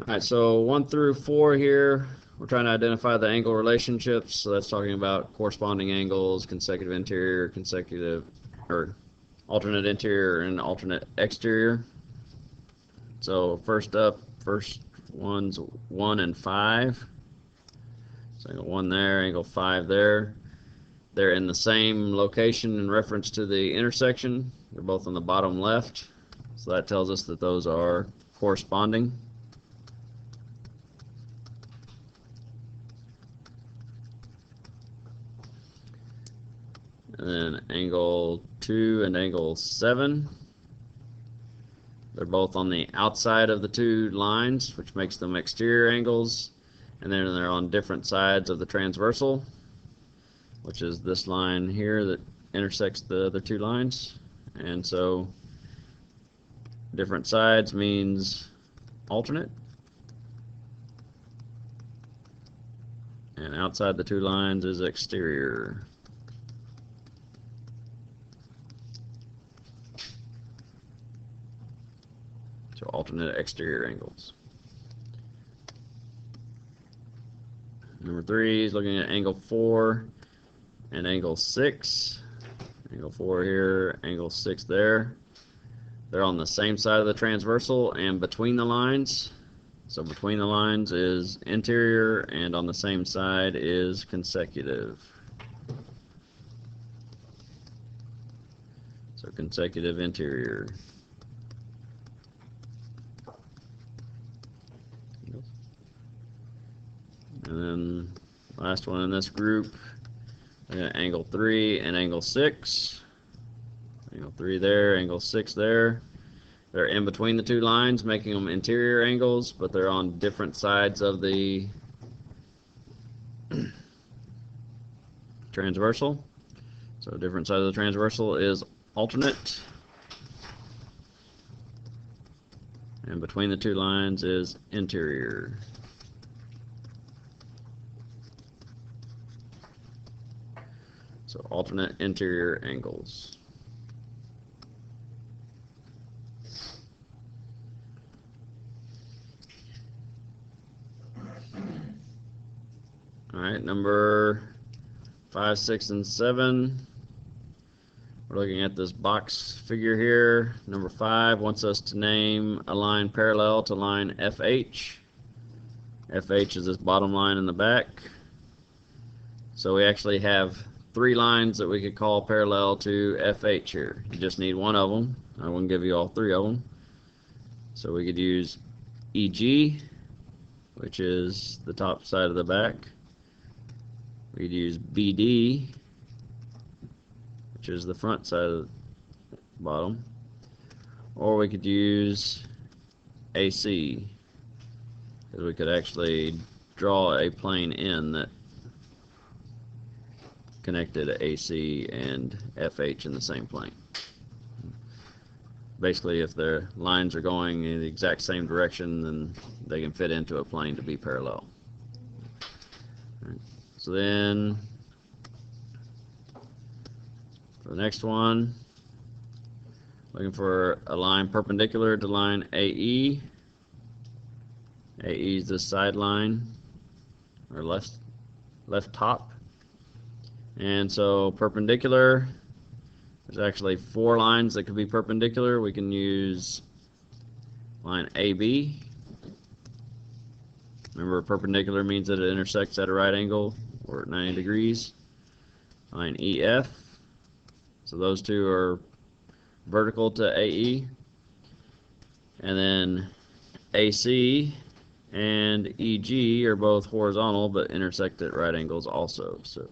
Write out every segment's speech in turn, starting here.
Alright, so 1 through 4 here, we're trying to identify the angle relationships. So that's talking about corresponding angles, consecutive interior, or alternate interior and alternate exterior. So first one's 1 and 5. So angle 1 there, angle 5 there. They're in the same location in reference to the intersection. They're both on the bottom left. So that tells us that those are corresponding. And then angle 2 and angle 7. They're both on the outside of the two lines, which makes them exterior angles. And then they're on different sides of the transversal, which is this line here that intersects the other two lines. And so different sides means alternate. And outside the two lines is exterior. So alternate exterior angles. Number 3 is looking at angle 4 and angle 6. Angle 4 here, angle 6 there. They're on the same side of the transversal and between the lines. So between the lines is interior, and on the same side is consecutive. So consecutive interior. And then last one in this group, angle 3 and angle 6. Angle 3 there, angle 6 there. They're in between the two lines, making them interior angles, but they're on different sides of the transversal. So different side of the transversal is alternate. And between the two lines is interior. So alternate interior angles. Alright, number 5, 6, and 7. We're looking at this box figure here. Number 5 wants us to name a line parallel to line FH. FH is this bottom line in the back. So we actually have 3 lines that we could call parallel to FH here. You just need one of them. I won't give you all 3 of them. So we could use EG, which is the top side of the back. We could use BD, which is the front side of the bottom. Or we could use AC, because we could actually draw a plane in that connected AC and FH in the same plane. Basically, if their lines are going in the exact same direction, then they can fit into a plane to be parallel. Right. So then, for the next one, looking for a line perpendicular to line AE. AE is the side line, or left top. And so perpendicular, there's actually 4 lines that could be perpendicular. We can use line AB. Remember, perpendicular means that it intersects at a right angle or at 90 degrees. Line EF. So those 2 are vertical to AE. And then AC and EG are both horizontal but intersect at right angles also. So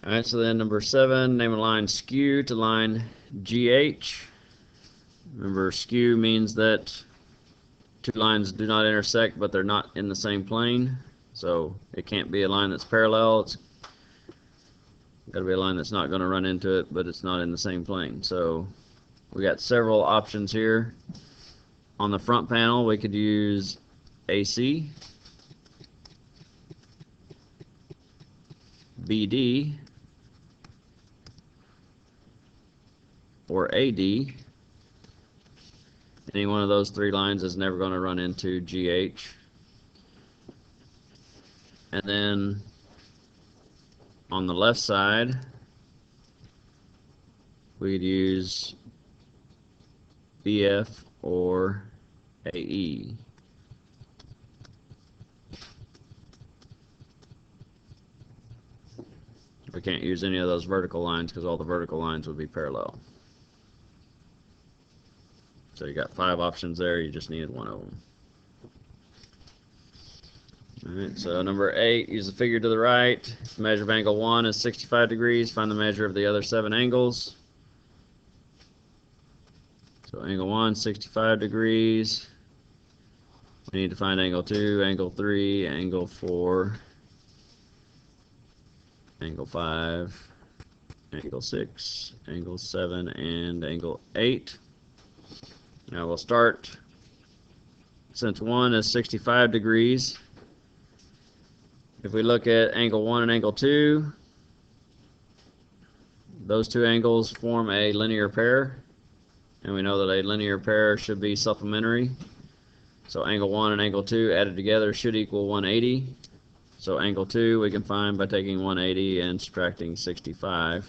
alright, so then number 7, name a line skew to line GH. Remember, skew means that 2 lines do not intersect, but they're not in the same plane. So it can't be a line that's parallel. It's got to be a line that's not going to run into it, but it's not in the same plane. So we got several options here. On the front panel, we could use AC. BD or AD, any one of those three lines is never going to run into GH. And then on the left side, we'd use BF or AE. We can't use any of those vertical lines because all the vertical lines would be parallel. So you got 5 options there, you just needed one of them. Alright, so number 8, use the figure to the right. The measure of angle 1 is 65 degrees. Find the measure of the other 7 angles. So angle 1, 65 degrees. We need to find angle 2, angle 3, angle 4, angle 5, angle 6, angle 7, and angle 8. Now we'll start, since 1 is 65 degrees, if we look at angle 1 and angle 2, those two angles form a linear pair, and we know that a linear pair should be supplementary. So angle 1 and angle 2 added together should equal 180. So angle 2 we can find by taking 180 and subtracting 65,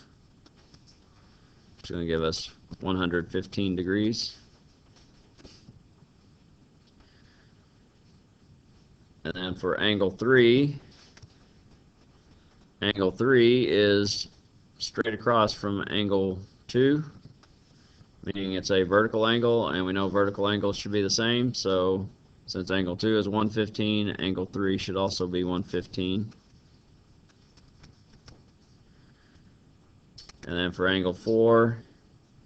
which is going to give us 115 degrees. And then for angle 3 is straight across from angle 2, meaning it's a vertical angle, and we know vertical angles should be the same. So since angle 2 is 115, angle 3 should also be 115. And then for angle 4,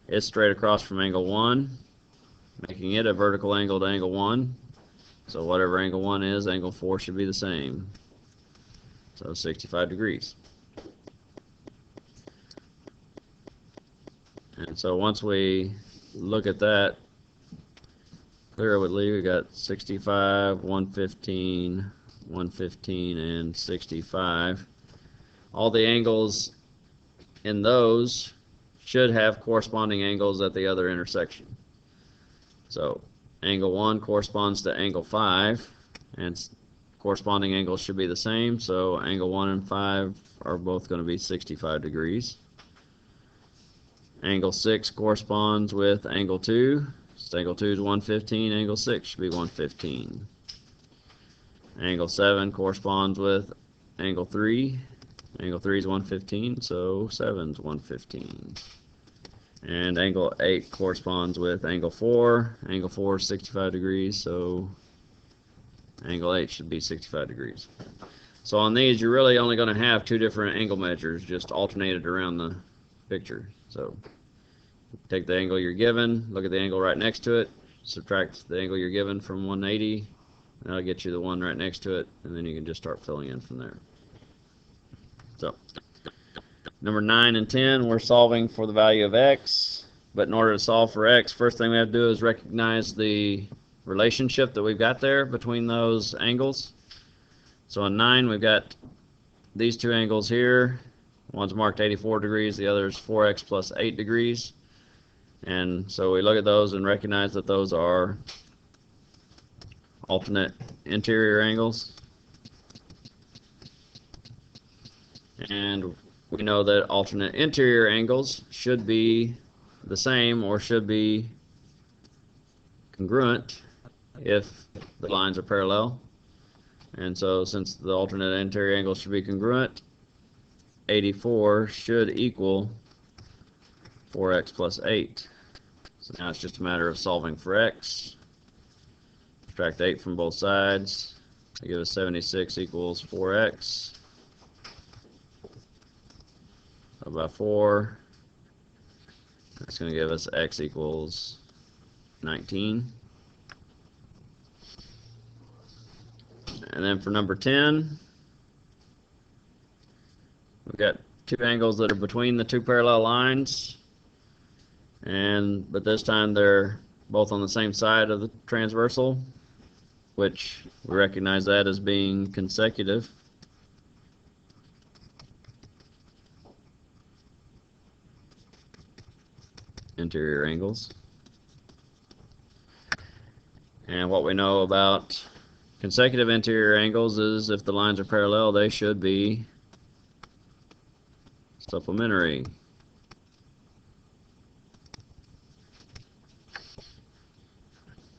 it's straight across from angle 1, making it a vertical angle to angle 1. So whatever angle 1 is, angle 4 should be the same. So 65 degrees. And so once we look at that clearly, we got 65, 115, 115, and 65. All the angles in those should have corresponding angles at the other intersection. So angle 1 corresponds to angle 5, and corresponding angles should be the same. So angle 1 and 5 are both going to be 65 degrees. Angle 6 corresponds with angle 2. So angle 2 is 115, angle 6 should be 115. Angle 7 corresponds with angle 3. Angle 3 is 115, so 7 is 115. And angle 8 corresponds with angle 4. Angle 4 is 65 degrees, so angle 8 should be 65 degrees. So on these, you're really only going to have 2 different angle measures, just alternated around the picture. So take the angle you're given, look at the angle right next to it, subtract the angle you're given from 180, and that'll get you the one right next to it, and then you can just start filling in from there. So number 9 and 10, we're solving for the value of x, but in order to solve for x, first thing we have to do is recognize the relationship that we've got there between those angles. So on 9, we've got these 2 angles here. One's marked 84 degrees, the other is 4x plus 8 degrees. And so we look at those and recognize that those are alternate interior angles. And we know that alternate interior angles should be the same or should be congruent if the lines are parallel. And so since the alternate interior angles should be congruent, 84 should equal 4x plus 8. So now it's just a matter of solving for x. Subtract 8 from both sides. They give us 76 equals 4x. By 4. That's going to give us x equals 19. And then for number 10, we've got 2 angles that are between the 2 parallel lines, but this time they're both on the same side of the transversal, which we recognize that as being consecutive. interior angles. And what we know about consecutive interior angles is if the lines are parallel, they should be supplementary.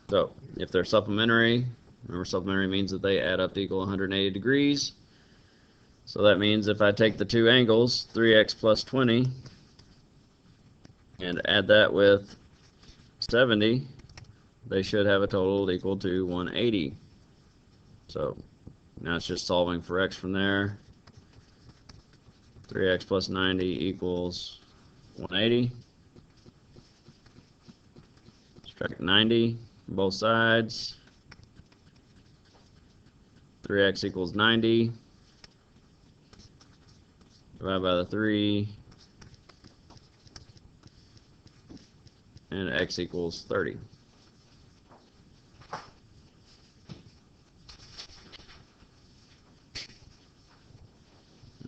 So if they're supplementary, remember supplementary means that they add up to equal 180 degrees. So that means if I take the two angles, 3x plus 20, and add that with 70, they should have a total equal to 180. So now it's just solving for x from there. 3x plus 90 equals 180. Subtract 90 from both sides. 3x equals 90. Divide by the 3. And x equals 30.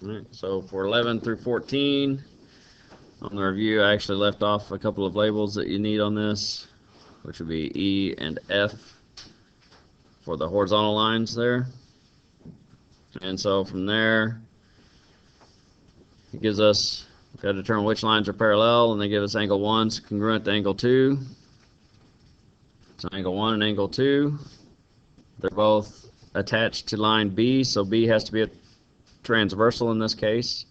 Alright, so for 11 through 14, on the review I actually left off a couple of labels that you need on this, which would be E and F for the horizontal lines there. And so from there, it gives us, we've got to determine which lines are parallel, and they give us angle 1 is congruent to angle 2. So angle 1 and angle 2, they're both attached to line B, so B has to be a transversal in this case.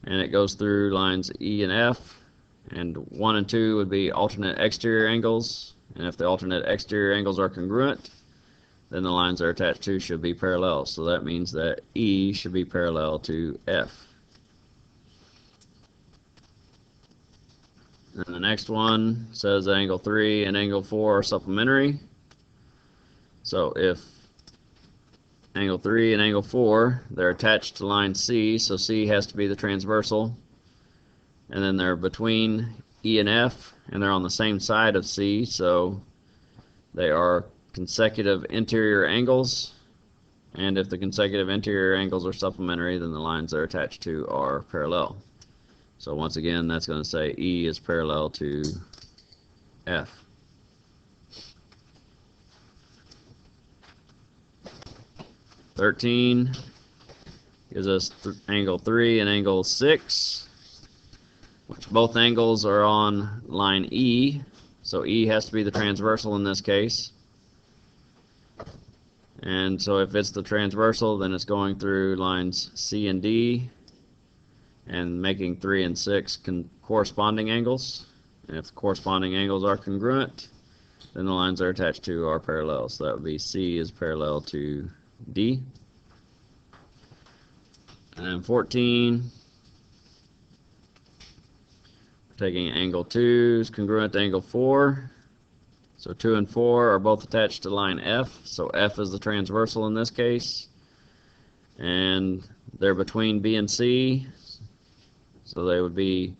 And it goes through lines E and F, and 1 and 2 would be alternate exterior angles, and if the alternate exterior angles are congruent, then the lines they're attached to should be parallel. So that means that E should be parallel to F. And the next one says angle 3 and angle 4 are supplementary. So if angle 3 and angle 4, they're attached to line C, so C has to be the transversal. And then they're between E and F, and they're on the same side of C, so they are consecutive interior angles. And if the consecutive interior angles are supplementary, then the lines they're attached to are parallel. So once again, that's going to say E is parallel to F. (13) gives us angle 3 and angle 6, which both angles are on line E. So E has to be the transversal in this case. And so if it's the transversal, then it's going through lines C and D, and making 3 and 6 corresponding angles. And if the corresponding angles are congruent, then the lines they're attached to are parallel. So that would be C is parallel to D. And then 14, taking angle 2 is congruent to angle 4. So 2 and 4 are both attached to line F. So F is the transversal in this case. And they're between B and C. So they would be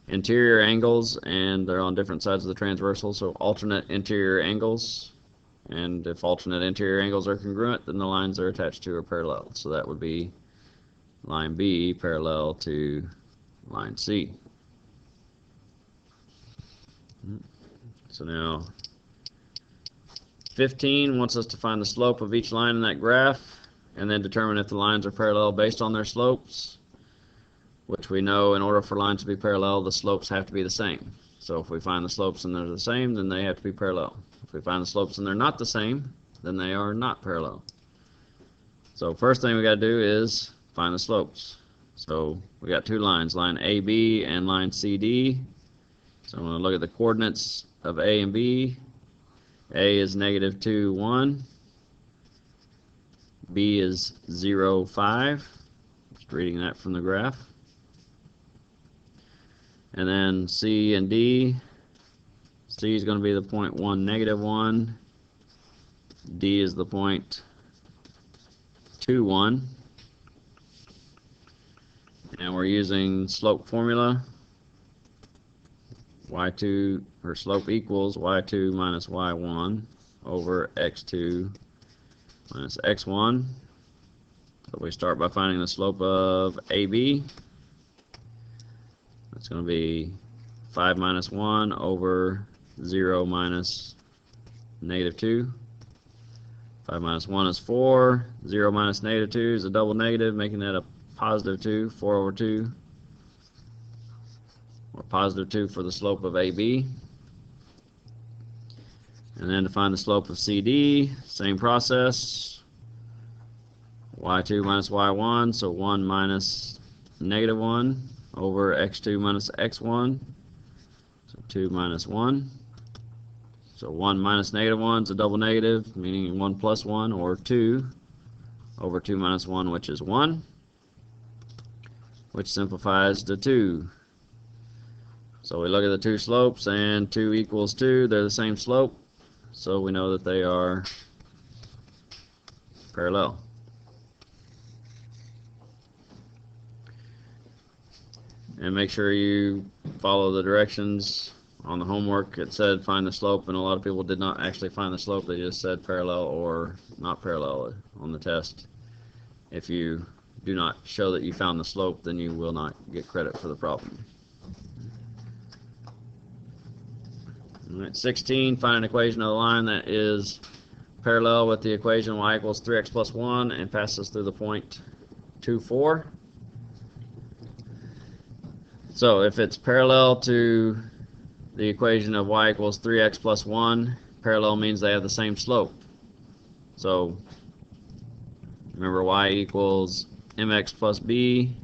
interior angles, and they're on different sides of the transversal, so alternate interior angles. And if alternate interior angles are congruent, then the lines they're attached to are parallel. So that would be line B parallel to line C. So now 15 wants us to find the slope of each line in that graph, and then determine if the lines are parallel based on their slopes, which we know in order for lines to be parallel, the slopes have to be the same. So if we find the slopes and they're the same, then they have to be parallel. If we find the slopes and they're not the same, then they are not parallel. So first thing we got to do is find the slopes. So we got two lines, line AB and line CD. So I'm going to look at the coordinates of A and B. A is -2, 1. B is 0, 5. Just reading that from the graph. And then C and D. C is going to be the point 1, -1. D is the point 2, 1. And we're using slope formula. Y2, or slope equals Y2 minus Y1 over X2 minus X1. So we start by finding the slope of AB. That's going to be 5 minus 1 over 0 minus negative 2. 5 minus 1 is 4. 0 minus negative 2 is a double negative, making that a positive 2. 4 over 2. Or positive 2 for the slope of AB. And then to find the slope of CD, same process. y2 minus y1, so 1 minus negative 1 over x2 minus x1. So 2 minus 1. So 1 minus negative 1 is a double negative, meaning 1 plus 1, or 2 over 2 minus 1, which is 1, which simplifies to 2. So we look at the two slopes, and 2 equals 2. They're the same slope, so we know that they are parallel. And make sure you follow the directions on the homework. It said find the slope, and a lot of people did not actually find the slope. They just said parallel or not parallel on the test. If you do not show that you found the slope, then you will not get credit for the problem. All right, 16, find an equation of the line that is parallel with the equation y equals 3x plus 1 and passes through the point 2, 4. So if it's parallel to the equation of y equals 3x plus 1, parallel means they have the same slope. So remember, y equals mx plus b.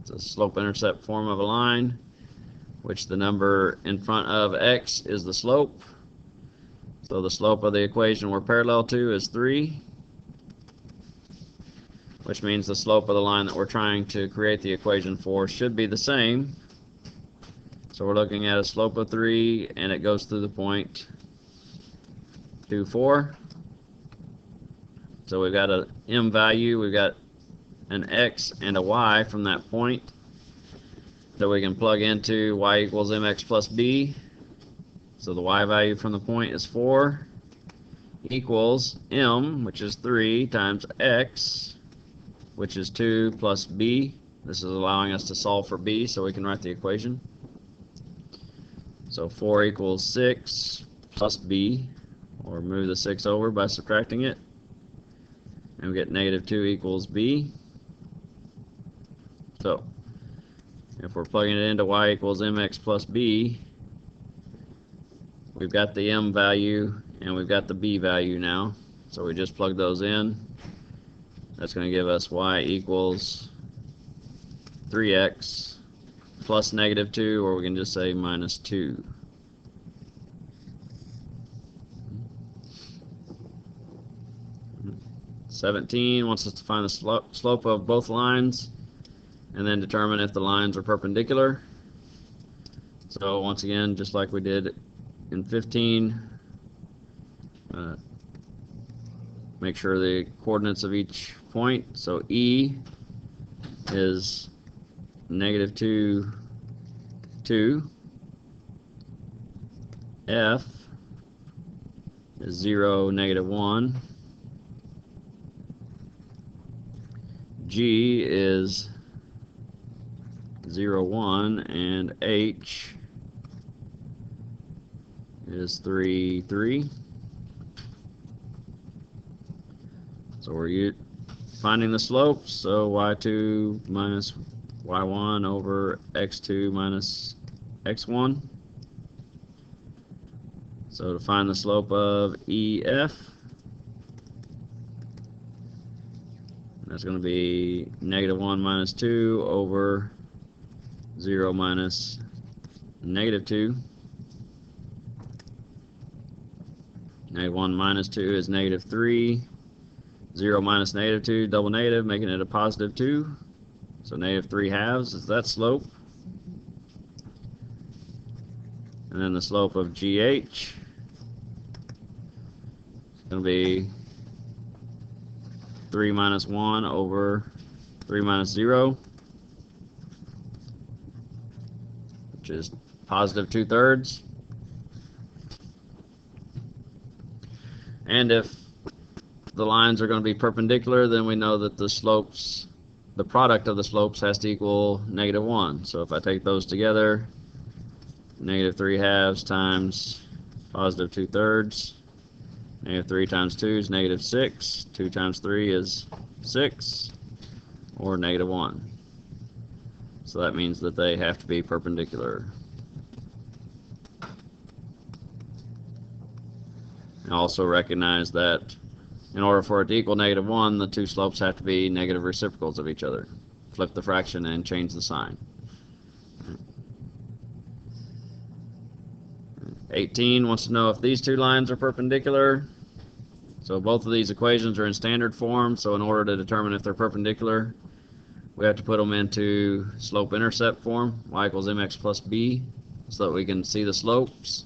It's a slope-intercept form of a line, which the number in front of x is the slope. So the slope of the equation we're parallel to is 3, which means the slope of the line that we're trying to create the equation for should be the same. So we're looking at a slope of 3, and it goes through the point 2, 4. So we've got a m value, we've got an x and a y from that point that we can plug into y equals mx plus b. So the y value from the point is 4 equals m, which is 3, times x, which is 2, plus b. This is allowing us to solve for b, so we can write the equation. So 4 equals 6 plus b, or move the 6 over by subtracting it. And we get negative 2 equals b. So if we're plugging it into y equals mx plus b, we've got the m value and we've got the b value now. So we just plug those in. That's going to give us y equals 3x plus negative 2, or we can just say minus 2. Mm-hmm. 17 wants us to find the slope of both lines and then determine if the lines are perpendicular. So once again, just like we did in 15, make sure the coordinates of each point. So E is negative 2, 2. F is 0, negative 1. G is 0, 1, and H is 3, 3. So we're finding the slopes. So y2 minus y1 over x2 minus x1. So to find the slope of EF, that's going to be negative 1 minus 2 over 0 minus negative 2. Negative 1 minus 2 is negative 3. 0 minus negative 2, double negative, making it a positive 2. So negative 3 halves is that slope. And then the slope of GH is going to be 3 minus 1 over 3 minus 0, which is positive 2/3. And if the lines are going to be perpendicular, then we know that the slopes, the product of the slopes has to equal negative 1. So if I take those together, negative 3 halves times positive 2/3. Negative 3 times 2 is negative 6. 2 times 3 is 6, or negative 1. So that means that they have to be perpendicular. And also recognize that in order for it to equal negative 1, the two slopes have to be negative reciprocals of each other. Flip the fraction and change the sign. 18 wants to know if these two lines are perpendicular. So both of these equations are in standard form, so in order to determine if they're perpendicular, we have to put them into slope-intercept form, y equals mx plus b, so that we can see the slopes.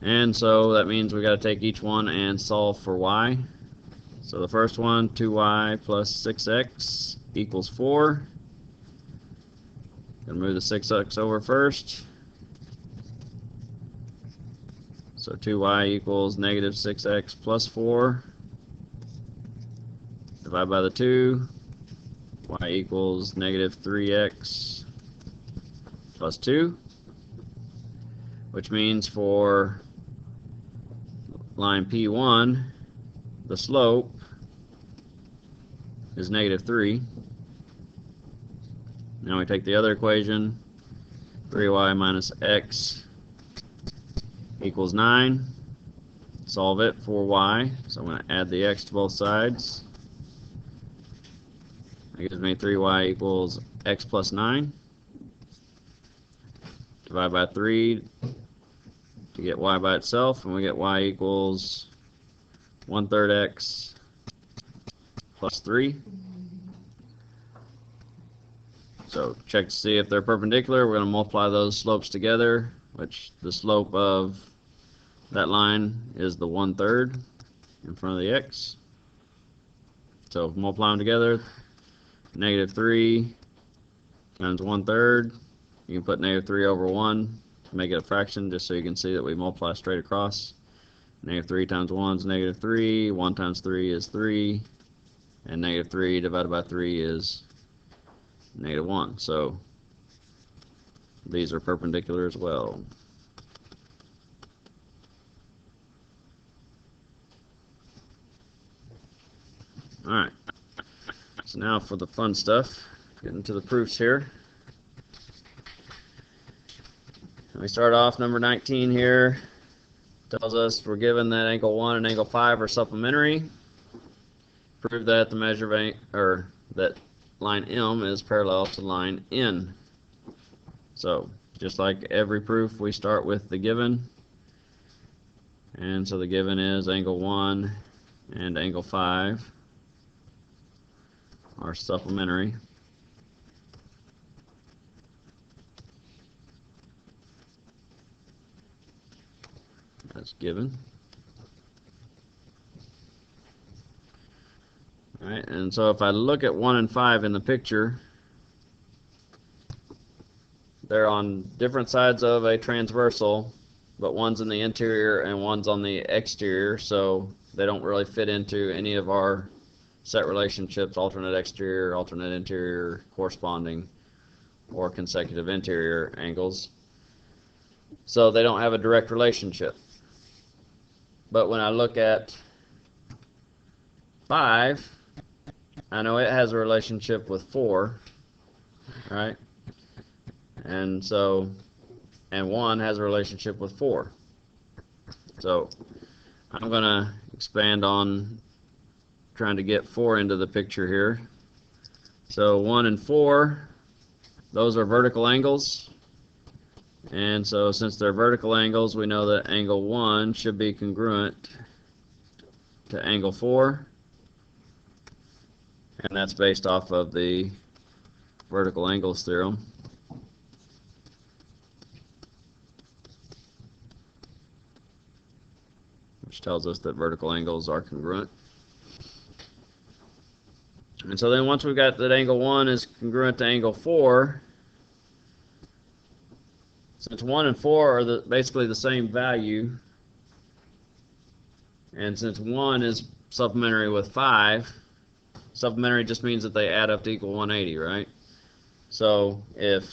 And so that means we got to take each one and solve for y. So the first one, 2y plus 6x equals 4. Gonna move the 6x over first. So 2y equals negative 6x plus 4. Divide by the 2. Y equals negative 3x plus 2. Which means for line P1, the slope is negative 3. Now we take the other equation, 3y minus x equals 9. Solve it for y. So I'm going to add the x to both sides. That gives me 3y equals x plus 9. Divide by 3 to get y by itself, and we get y equals 1/3 x plus 3. So check to see if they're perpendicular. We're going to multiply those slopes together, which the slope of that line is the 1/3 in front of the x. So multiply them together. Negative 3 times 1/3. You can put negative 3 over 1 to make it a fraction, just so you can see that we multiply straight across. Negative 3 times 1 is negative 3. 1 times 3 is 3. And negative 3 divided by 3 is negative 1. So these are perpendicular as well. Alright, so now for the fun stuff, getting to the proofs here. We start off number 19 here. Tells us we're given that angle 1 and angle 5 are supplementary. Prove that the measure of that line M is parallel to line N. So just like every proof, we start with the given. And so the given is angle 1 and angle 5 are supplementary. That's given. Alright, and so if I look at 1 and 5 in the picture, they're on different sides of a transversal, but one's in the interior and one's on the exterior, so they don't really fit into any of our set relationships, alternate exterior, alternate interior, corresponding, or consecutive interior angles. So they don't have a direct relationship. But when I look at 5, I know it has a relationship with 4, right? And so, and 1 has a relationship with 4. So I'm going to expand on trying to get 4 into the picture here. So 1 and 4, those are vertical angles. And so since they're vertical angles, we know that angle 1 should be congruent to angle 4. And that's based off of the vertical angles theorem. Which tells us that vertical angles are congruent. And so then once we've got that angle 1 is congruent to angle 4, since 1 and 4 are basically the same value, and since 1 is supplementary with 5, supplementary just means that they add up to equal 180, right? So if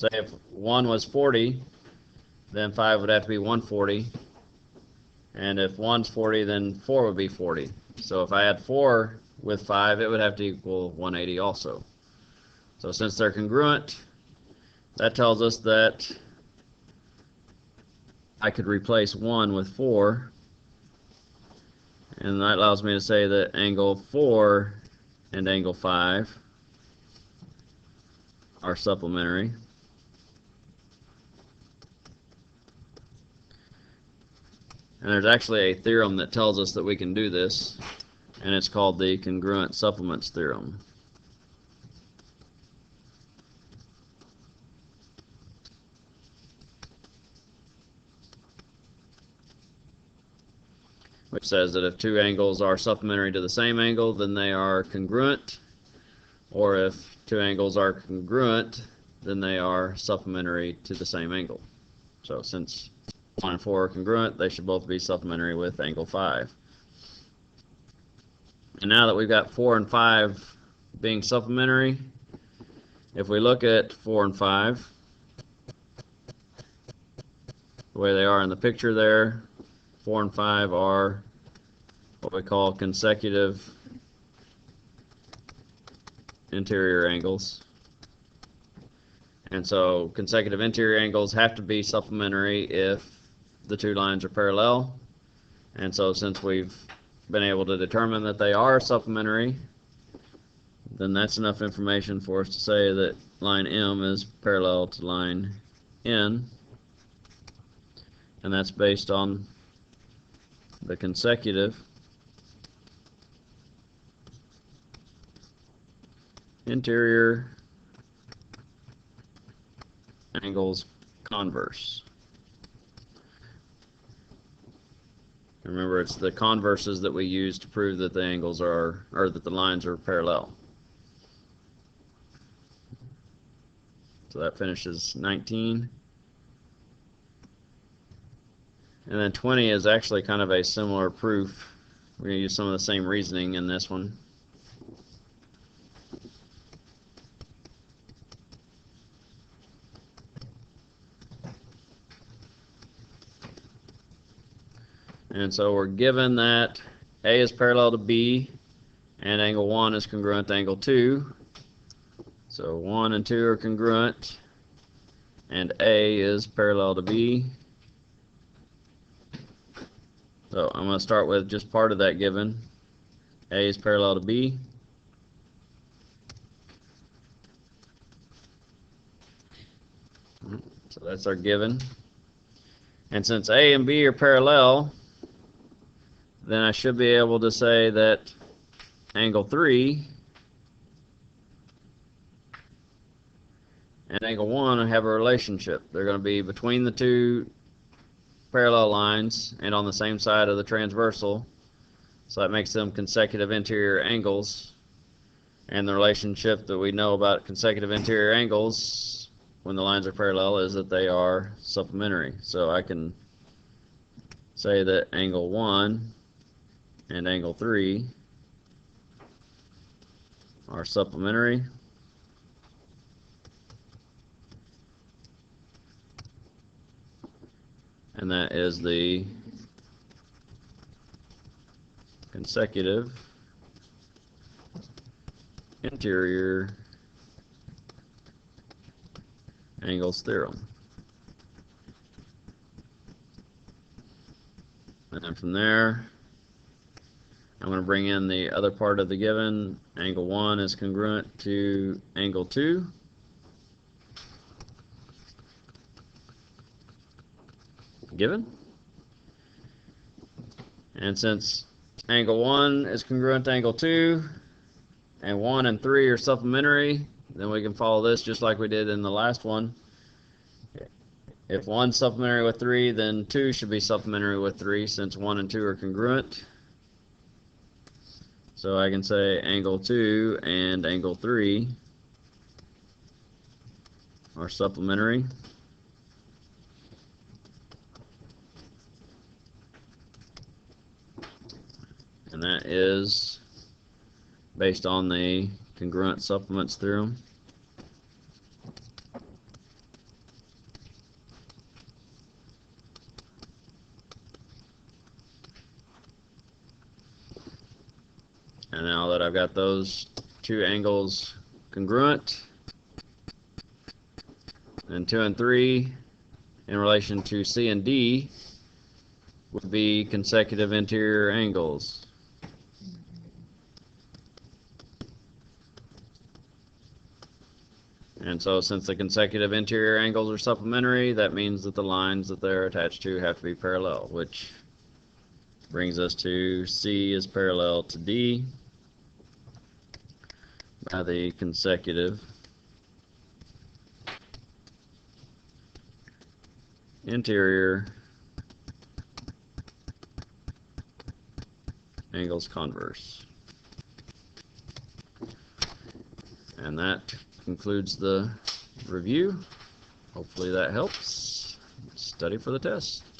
say if 1 was 40, then 5 would have to be 140. And if 1's 40, then 4 would be 40. So if I add 4 with 5, it would have to equal 180 also. So since they're congruent, that tells us that I could replace 1 with 4. And that allows me to say that angle 4 and angle 5 are supplementary. And there's actually a theorem that tells us that we can do this, and it's called the congruent supplements theorem. Which says that if two angles are supplementary to the same angle, then they are congruent, or if two angles are congruent, then they are supplementary to the same angle. So since 1 and 4 are congruent, they should both be supplementary with angle 5. And now that we've got 4 and 5 being supplementary, if we look at 4 and 5, the way they are in the picture there, 4 and 5 are what we call consecutive interior angles. And so consecutive interior angles have to be supplementary if the two lines are parallel. And so since we've been able to determine that they are supplementary, then that's enough information for us to say that line M is parallel to line N. And that's based on the consecutive interior angles converse. Remember, it's the converses that we use to prove that the angles are, or that the lines are parallel. So that finishes 19. And then 20 is actually kind of a similar proof. We're going to use some of the same reasoning in this one. And so we're given that A is parallel to B, and angle 1 is congruent to angle 2. So 1 and 2 are congruent, and A is parallel to B. So I'm going to start with just part of that given. A is parallel to B. So that's our given. And since A and B are parallel, then I should be able to say that angle 3 and angle 1 have a relationship. They're going to be between the two parallel lines and on the same side of the transversal. So that makes them consecutive interior angles. And the relationship that we know about consecutive interior angles when the lines are parallel is that they are supplementary. So I can say that angle 1 and angle 3 are supplementary. And that is the consecutive interior angles theorem. And then from there, I'm going to bring in the other part of the given. Angle 1 is congruent to angle 2. Given. And since angle 1 is congruent to angle 2, and 1 and 3 are supplementary, then we can follow this just like we did in the last one. If 1's supplementary with 3, then 2 should be supplementary with 3 since 1 and 2 are congruent. So I can say angle 2 and angle 3 are supplementary. And that is based on the congruent supplements theorem. And now that I've got those two angles congruent, and 2 and 3 in relation to C and D would be consecutive interior angles. And so since the consecutive interior angles are supplementary, that means that the lines that they're attached to have to be parallel, which brings us to C is parallel to D by the consecutive interior angles converse. And that concludes the review. Hopefully that helps. Study for the test.